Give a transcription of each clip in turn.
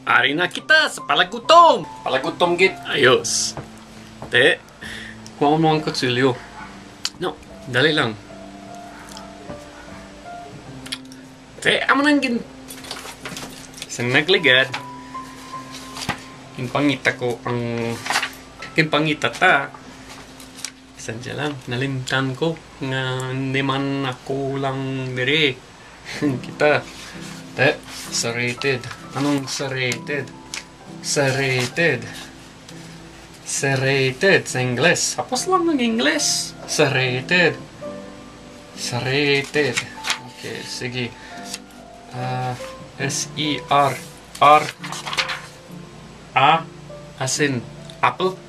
Ari na kita sa palagutom. Palagutom git. Ayos. Kuha mo ang kutsilyo. No, dali lang. Amo nang sa nagligad. Kinpangita ko ang kinpangita ta. Sadya lang, nalimtan ko nga hindi man ako lang diri. Kita. Serrated. Anong serrated? Serrated. Serrated sa Ingles. Hapos lang ng Ingles. Serrated. Serrated. Okay, sige. S-E-R. R. A. As in apple.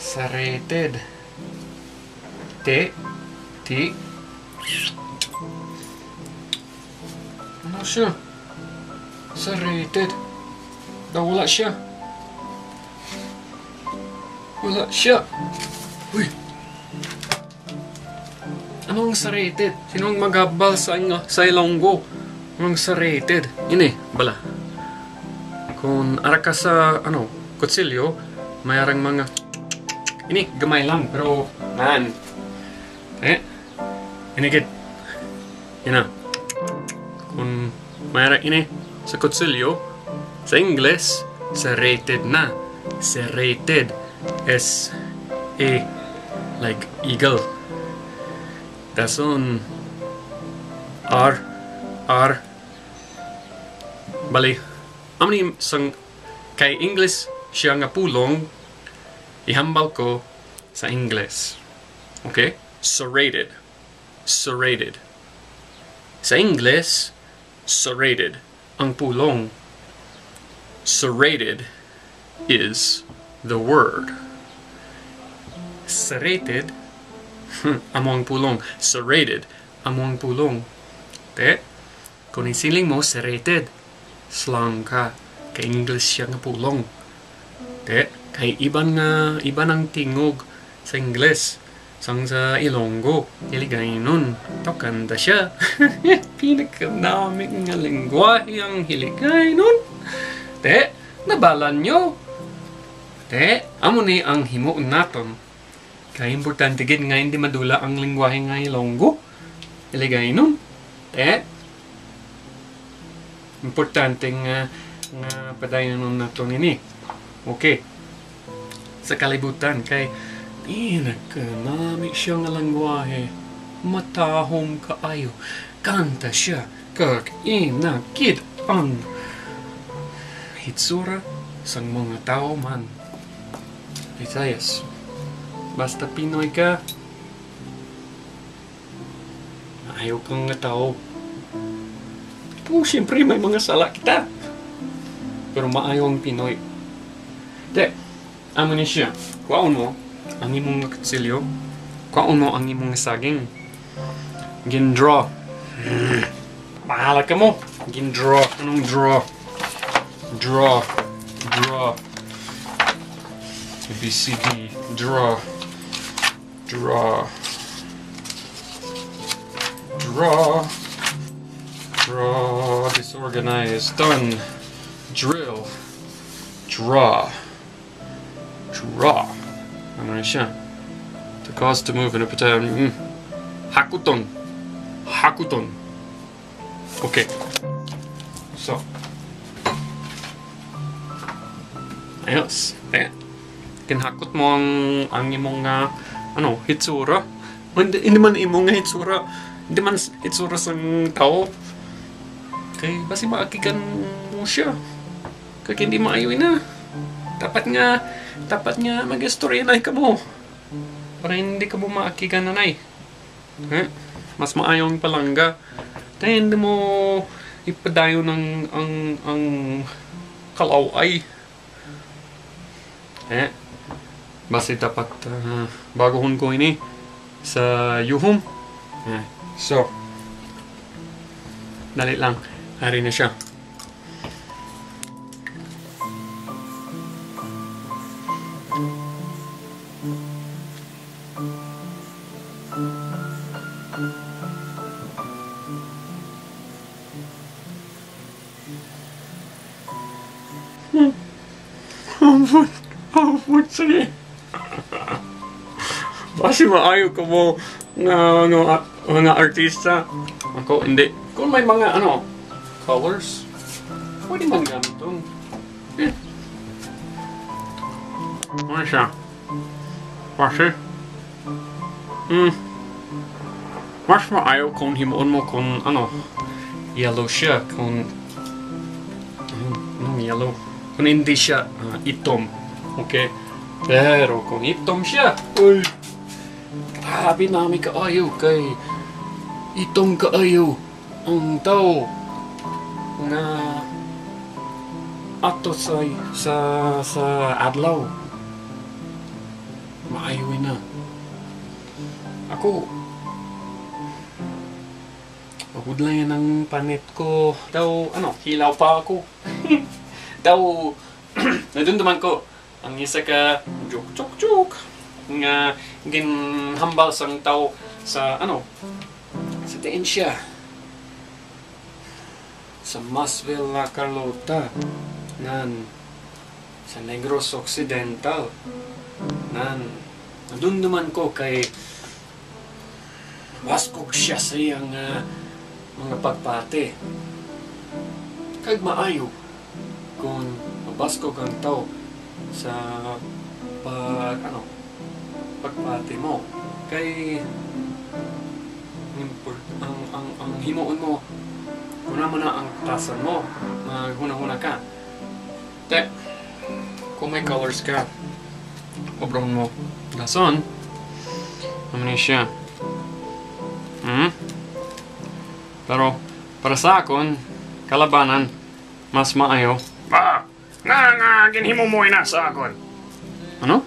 Serrated. T. T. Ano siya? Serrated. Wala siya. Wala siya. Uy. Anong serrated? Sinong magabal sa ilonggo? Anong serrated? Ini, bala. Kung ara ka sa, kutsilyo, mayarang mga, ini, gamay lang, pero, nan. Ini kit. Ina. Kung mayarang ini, sa kutsilyo, sa Ingles, serrated na. Serrated. S-A, like eagle. Dason R bali amni sang kay English siya nga pulong ihambal ko sa English. Okay? Serrated. Serrated. Sa English, serrated ang pulong. Serrated is the word. Serrated among pulong. Serrated among pulong. Kung isiling mo serrated, slang ka. Kay English siya nga pulong. Kay iba ng tingog sa English. Sang sa Ilonggo, iligay nun. Tokanda siya. Pinakadaming nga lingwahe ang hiligay nun. Nabalan nyo. Amo ni ang himuon naton. Kaya importante gid nga hindi madula ang lingwahe nga Ilonggo. Iligay nun. Importante nga padayon nun naton ini. Okay. Sa kalibutan kay nakanami siya nga lingwahe. Matahong kaayo. Kanta siya kag inakid ang hitsura sang mga tao man. Visayas. Basta Pinoy ka, ayaw kang nga tao. Siyempre may mga sala kita. Pero maayaw ang Pinoy. Amo ni siya. Kuwaon mo ang imong kutsilyo. Kuwaon mo ang imong saging. Gindraw. Mahala ka mo. Gindraw. Anong draw? Draw. Draw. ABCD. Draw. Draw. Draw. Draw. Disorganized. Done. Drill. Draw. Draw. Ano na siya? To cause to move in a pattern. Hakuton. Hakuton. Okay. So. Ayos. Kinhakot mo ang imong hitsura. Hindi man imong hitsura. Hindi man hitsura sang tao. Kay basi maakigan mo siya. Kaya hindi maayo na. Dapat nga mag-istorya na ka mo. Para hindi ka mo maakigan na nay. Mas maayo ang palangga. Kaya hindi mo ipadayo ng ang kalaway. Basta dapat baguhon ko ini sa yuhum. So, dali lang. Hari na siya. Sige. Kasi maayo ko mo nga artista. Ako, hindi. Kung may mga, colors, pwede man gamit doon. Ano siya? Kasi, mas maayo kung himuon mo kung, yellow siya. Kung, yellow. Kung hindi siya, itom. Okay? Pero kung itom siya, uy, grabe namin kaayo kay itom kaayo ang tao nga ato sa adlaw. Maayo na. Ako, pagod lang yan ang panit ko. Daw, hilaw pa ako. Daw, nadunduman ko. Ang isa ka, joke, nga ginhambal sang tao sa, sa tiin siya. Sa Masville La Carlota, sa Negros Occidental, nadunduman ko kay baskog siya sa iyang mga pagpate. Kag maayo kung mabaskog ang tao sa pagpate mo kay ang himuon mo kung naman na ang tasan mo maghuna-huna ka kung may colors ka obrong mo dason naman siya pero para sa akon kalabanan mas maayo nga ginhimo mo ina sa akon ano?